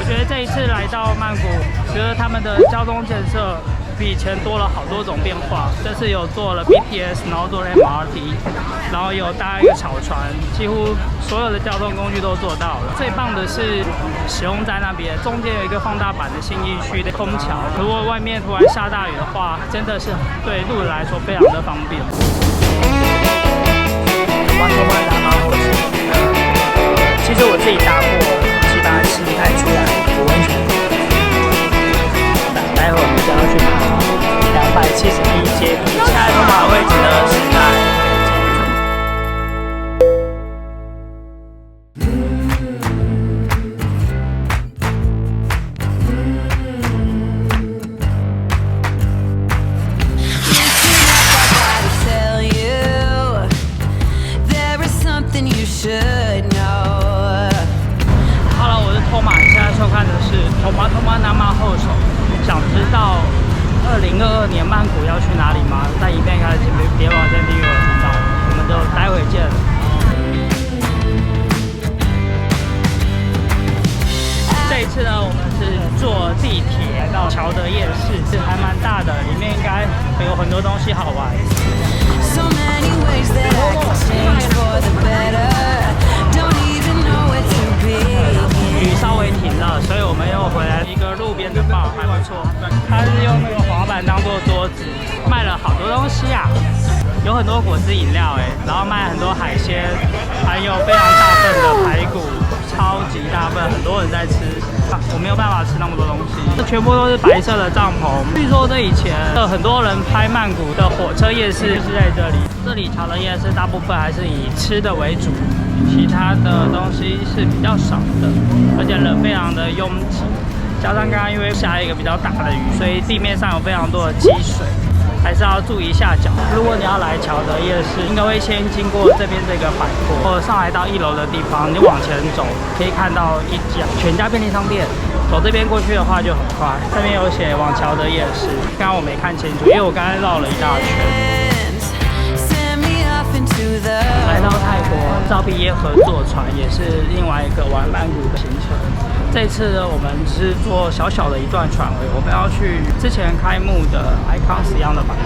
觉得这一次来到曼谷，觉得他们的交通建设比以前多了好多种变化。这次有做了 BTS， 然后做了 MRT， 然后有搭一个草船，几乎所有的交通工具都做到了。最棒的是使用在那边中间有一个放大版的信义区的空桥，如果外面突然下大雨的话，真的是对路人来说非常的方便。其实我自己搭过7、8次才出来有温泉。待会我们就要去爬271阶梯，现在通马的位置呢是在。后手，想知道2022年曼谷要去哪里吗？在影片开始前别忘了先订阅我的频道，我们就待会见。这一次呢，我们是坐地铁来到乔德夜市，是还蛮大的，里面应该有很多东西好玩。雨稍微停了，所以我们又回来一个路边的bar，还不错。它是用那个滑板当做桌子，卖了好多东西啊，有很多果汁饮料然后卖很多海鲜，还有非常大份的排骨，超级大份，很多人在吃。我没有办法吃那么多东西，这全部都是白色的帐篷。据说这以前很多人拍曼谷的火车夜市是在这里。这里乔德夜市大部分还是以吃的为主。其他的东西是比较少的，而且人非常的拥挤，加上刚刚因为下一个比较大的雨，所以地面上有非常多的积水，还是要注意下脚。如果你要来乔德夜市，应该会先经过这边这个百货，或者上来到1楼的地方，你往前走可以看到一家全家便利商店。走这边过去的话就很快，这边有写往乔德夜市，刚刚我没看清楚，因为我刚才绕了一大圈。来到泰国造币业合作船也是另外一个玩曼谷的行程。这次呢，我们是坐小小的一段船而已，我们要去之前开幕的 Icons 一样的百货，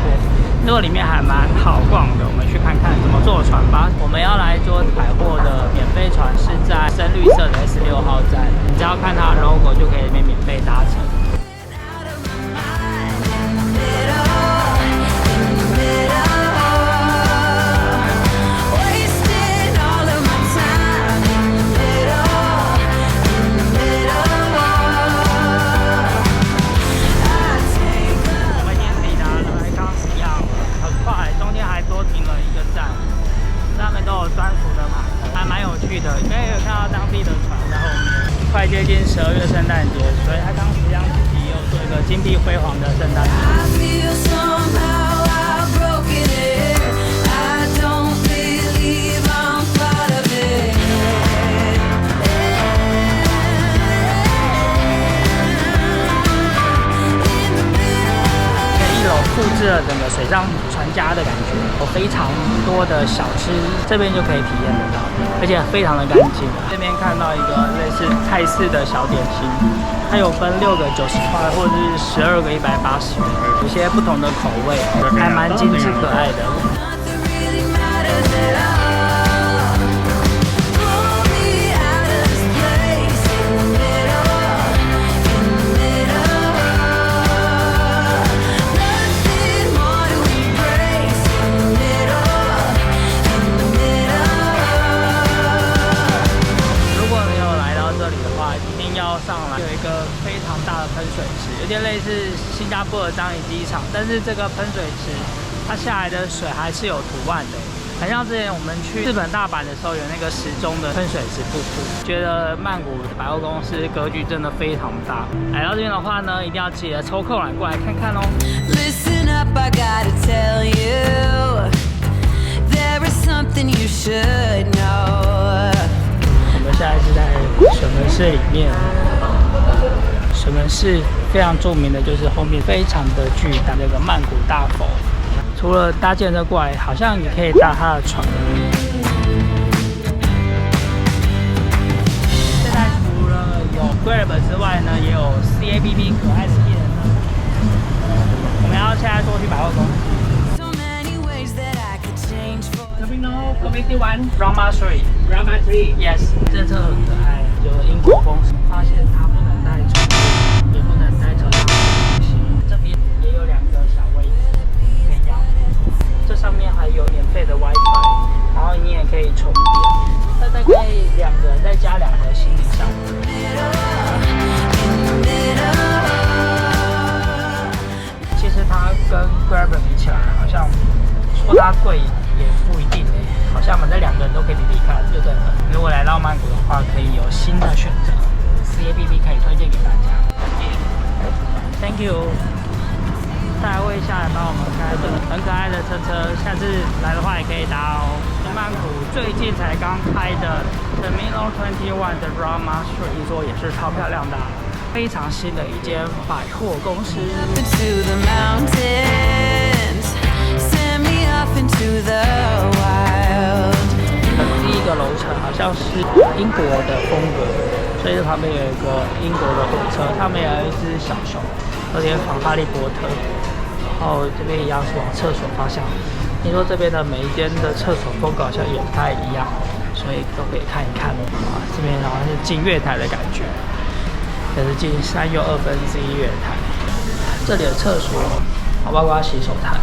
这个里面还蛮好逛的，我们去看看怎么坐船吧。我们要来坐百货的免费船，是在深绿色的 S6号站，你只要看它的 logo 就可以免费搭乘。快接近12月圣诞节，所以它刚实际上自己也有做一个金碧辉煌的圣诞节。复制了整个水上船家的感觉，有非常多的小吃，这边就可以体验得到，而且非常的干净。这边看到一个类似泰式的小点心，它有分6个90块，或者是12个180元，有些不同的口味，还蛮精致可爱的。上来有一个非常大的喷水池，有点类似新加坡的樟宜机场，但是这个喷水池它下来的水还是有图案的，很像之前我们去日本大阪的时候有那个时钟的喷水池瀑布。觉得曼谷百货公司格局真的非常大，来到这边的话呢，一定要记得抽空来过来看看哦。Listen up, I gotta tell you, there is something you should know. 我们现在是在水门市里面，水门市非常著名的就是后面非常的巨大这个曼谷大佛，除了搭建车过来，好像也可以搭它的船。现在除了有 Grab 之外呢，也有 CABB 可爱的艺人呢。我们要现在过去百货公司。Community One, Rama 3. Rama 3. Yes. 这车很可爱，就英国风。发现它不能带宠物，也不能带车上的东西。这边也有2个小位置可以养。这上面还有免费的 WiFi， 然后你也可以充电。它大概2个人再加2个行李箱。其实它跟 Grab 比起来，好像说它贵也不一定好像我们这2个人都可以比比看，就对了。如果来到曼谷的话，可以有新的选择 ，CABB 可以推荐给大家。Thank you。再来问一下，帮我们开的很可爱的车，下次来的话也可以搭哦。曼谷最近才刚开的 Terminal 21的 Rama Street， 听说也是超漂亮的，非常新的一间百货公司。第一个楼层好像是英国的风格，所以这旁边有一个英国的火车，上面有一只小熊，有点仿哈利波特。然后这边一样是往厕所方向。听说这边的每一间的厕所风格好像也不太一样，所以都可以看一看啊。这边好像是进月台的感觉，也是进3又1/2月台。这里的厕所，包括洗手台。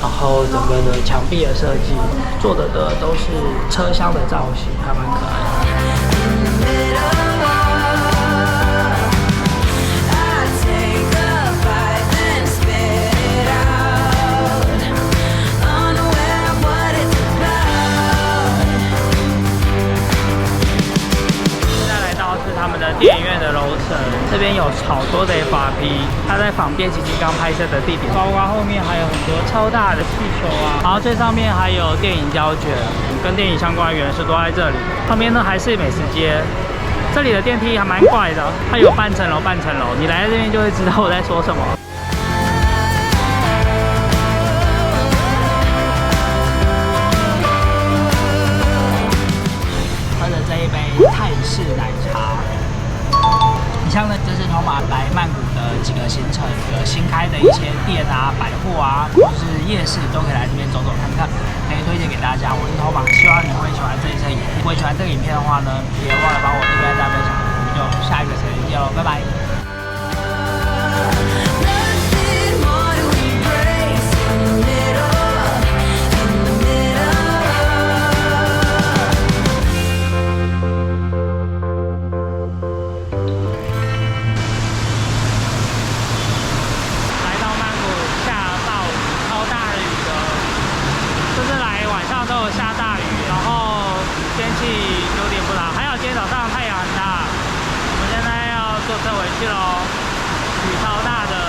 然后整个的墙壁的设计做的都是车厢的造型，还蛮可爱的。他们的电影院的楼层，这边有好多的 FRP， 它在仿变形金刚拍摄的地点，包括后面还有很多超大的气球啊，然后最上面还有电影胶卷，跟电影相关的元素都在这里。旁边呢还是美食街，这里的电梯还蛮怪的，它有半层楼，你来这边就会知道我在说什么。喝的这一杯泰式奶茶。以上呢就是托马来曼谷的几个行程，有新开的一些店啊、百货啊，或是夜市，都可以来这边走走看看，可以推荐给大家。我是托马，希望你会喜欢这一支影片。如果喜欢这个影片的话呢，别忘了帮我订阅、加分享。我们就下一个视频见喽，拜拜。下大雨，然后天气有点不好，还好今天早上太阳很大。我们现在要坐车回去喽，雨超大的。